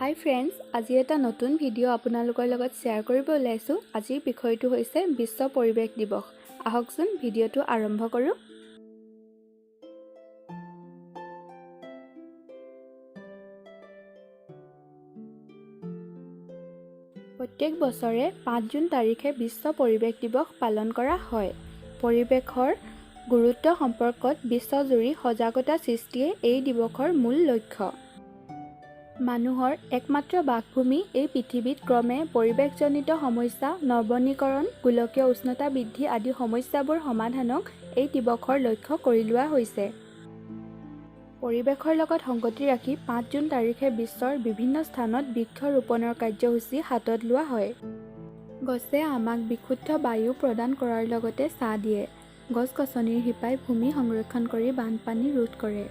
হাই friends, আজি এটা নতুন ভিডিঅ' আপোনালোকৰ লগত শ্বেয়াৰ কৰিব ওলাইছোঁ। আজিৰ বিষয়টো হৈছে বিশ্ব পৰিৱেশ দিৱস। আহকচোন ভিডিঅ'টো আৰম্ভ কৰোঁ। প্ৰত্যেক বছৰে 5 জুন তাৰিখে বিশ্ব পৰিৱেশ দিৱস পালন কৰা হয়। পৰিৱেশৰ গুৰুত্ব সম্পৰ্কত বিশ্বজুৰি সজাগতা সৃষ্টিয়ে এই দিৱসৰ মূল লক্ষ্য। মানুহৰ একমাত্ৰ বাসভূমি এই পৃথিৱীত ক্ৰমে পৰিৱেশজনিত সমস্যা, নৱনীকৰণ, গোলকীয় উষ্ণতা বৃদ্ধি আদি সমস্যাবোৰ সমাধানক এই দিৱসৰ লক্ষ্য কৰি লোৱা হৈছে। পৰিৱেশৰ লগত সংগতি ৰাখি 5 জুন তাৰিখে বিশ্বৰ বিভিন্ন স্থানত বৃক্ষ ৰোপণৰ কাৰ্যসূচী হাতত লোৱা হয়। গছে আমাক বিশুদ্ধ বায়ু প্ৰদান কৰাৰ লগতে ছাঁ দিয়ে। গছ-গছনিৰ শিপাই ভূমি সংৰক্ষণ কৰি বানপানী ৰোধ কৰে।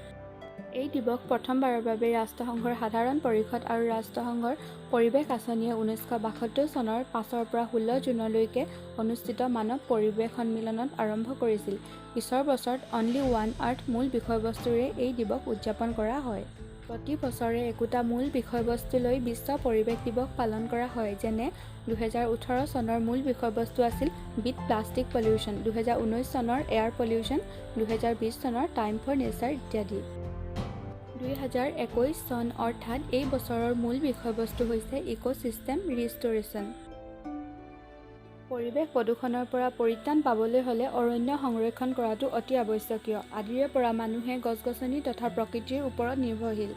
এই দিৱস প্ৰথমবাৰৰ বাবে ৰাষ্ট্ৰসংঘৰ সাধাৰণ পৰিষদ আৰু ৰাষ্ট্ৰসংঘৰ পৰিৱেশ আঁচনিয়ে 1972 চনৰ 5 পৰা 16 জুনলৈকে অনুষ্ঠিত মানৱ পৰিৱেশ সন্মিলনত আৰম্ভ কৰিছিল। পিছৰ বছৰত অনলি ওৱান আৰ্থ মূল বিষয়বস্তুৰে এই দিৱস উদযাপন কৰা হয়। প্ৰতি বছৰে একোটা মূল বিষয়বস্তু লৈ বিশ্ব পৰিৱেশ দিৱস পালন কৰা হয়। যেনে 2018 চনৰ মূল বিষয়বস্তু আছিল বিট প্লাষ্টিক পলিউশ্যন, 2019 চনৰ এয়াৰ পলিউশ্যন, 2020 চনৰ টাইম ফৰ নেচাৰ ইত্যাদি। 2021 চন অৰ্থাৎ এই বছৰৰ মূল বিষয়বস্তু হৈছে ইক'চিষ্টেম ৰিষ্ট'ৰেশ্যন। পৰিৱেশ প্ৰদূষণৰ পৰা পৰিত্ৰাণ পাবলৈ হ'লে অৰণ্য সংৰক্ষণ কৰাটো অতি আৱশ্যকীয়। আদিৰে পৰা মানুহে গছ-গছনি তথা প্ৰকৃতিৰ ওপৰত নিৰ্ভৰশীল।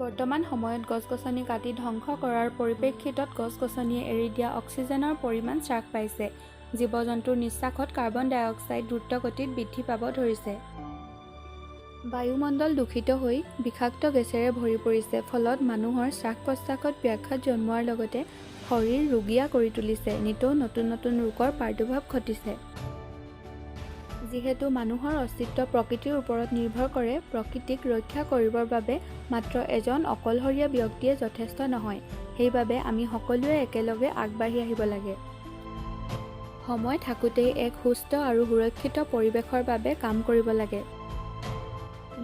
বৰ্তমান সময়ত গছ-গছনি কাটি ধ্বংস কৰাৰ পৰিপ্ৰেক্ষিতত গছ-গছনিয়ে এৰি দিয়া অক্সিজেনৰ পৰিমাণ হ্ৰাস পাইছে। জীৱ-জন্তুৰ নিশ্বাসত কাৰ্বন ডাই অক্সাইড দ্ৰুতগতিত বৃদ্ধি পাব ধৰিছে। বায়ুমণ্ডল দূষিত হৈ বিষাক্ত গেছেৰে ভৰি পৰিছে। ফলত মানুহৰ শ্বাস-প্ৰশ্বাসত ব্যাঘাত জন্মোৱাৰ লগতে শৰীৰ ৰোগীয়া কৰি তুলিছে। নিতৌ নতুন নতুন ৰোগৰ প্ৰাদুৰ্ভাৱ ঘটিছে। যিহেতু মানুহৰ অস্তিত্ব প্ৰকৃতিৰ ওপৰত নিৰ্ভৰ কৰে, প্ৰকৃতিক ৰক্ষা কৰিবৰ বাবে মাত্ৰ এজন অকলশৰীয়া ব্যক্তিয়ে যথেষ্ট নহয়। সেইবাবে আমি সকলোৱে একেলগে আগবাঢ়ি আহিব লাগে। সময় থাকোঁতেই এক সুস্থ আৰু সুৰক্ষিত পৰিৱেশৰ বাবে কাম কৰিব লাগে।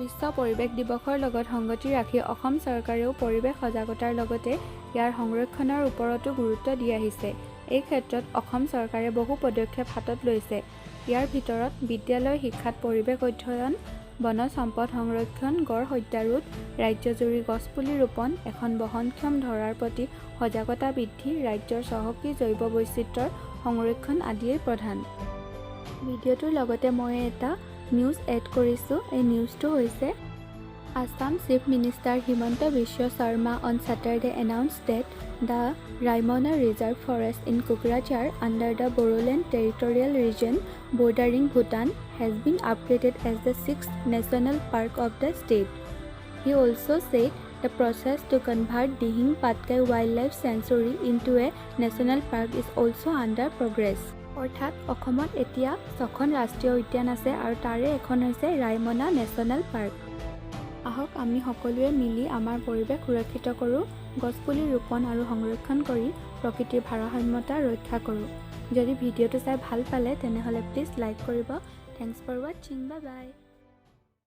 বিশ্ব পৰিৱেশ দিৱসৰ লগত সংগতি ৰাখি অসম চৰকাৰেও পৰিৱেশ সজাগতাৰ লগতে ইয়াৰ সংৰক্ষণৰ ওপৰতো গুৰুত্ব দি আহিছে। এই ক্ষেত্ৰত অসম চৰকাৰে বহু পদক্ষেপ হাতত লৈছে। ইয়াৰ ভিতৰত বিদ্যালয় শিক্ষাত পৰিৱেশ অধ্যয়ন, বনজ সম্পদ সংৰক্ষণ, গড় হত্যা ৰোধ, ৰাজ্যজুৰি গছপুলি ৰোপণ, এখন বহনক্ষম ধৰাৰ প্ৰতি সজাগতা বৃদ্ধি, ৰাজ্যৰ চহকী জৈৱ বৈচিত্ৰ্যৰ সংৰক্ষণ আদিয়েই প্ৰধান। ভিডিঅ'টোৰ লগতে মই এটা নিউজ এড কৰিছোঁ। এই নিউজটো হৈছে Assam Chief Minister Himanta Biswa Sarma on Saturday announced that the Raimana Reserve Forest in Kokrajhar under the Bodoland Territorial Region bordering Bhutan has been upgraded as the 6th national park of the state. He also said the process to convert Dihing Patkai Wildlife Sanctuary into a national park is also under progress. অৰ্থাৎ অসমত এতিয়া 6খন ৰাষ্ট্ৰীয় উদ্যান আছে আৰু তাৰে এখন হৈছে ৰাইমনা নেশ্যনেল পাৰ্ক। আহক আমি সকলোৱে মিলি আমাৰ পৰিৱেশ সুৰক্ষিত কৰোঁ, গছপুলি ৰোপণ আৰু সংৰক্ষণ কৰি প্ৰকৃতিৰ ভাৰসাম্যতা ৰক্ষা কৰোঁ। যদি ভিডিঅ'টো চাই ভাল পালে তেনেহ'লে প্লিজ লাইক কৰিব। থেংকছ ফৰ ৱাচিং। Bye bye.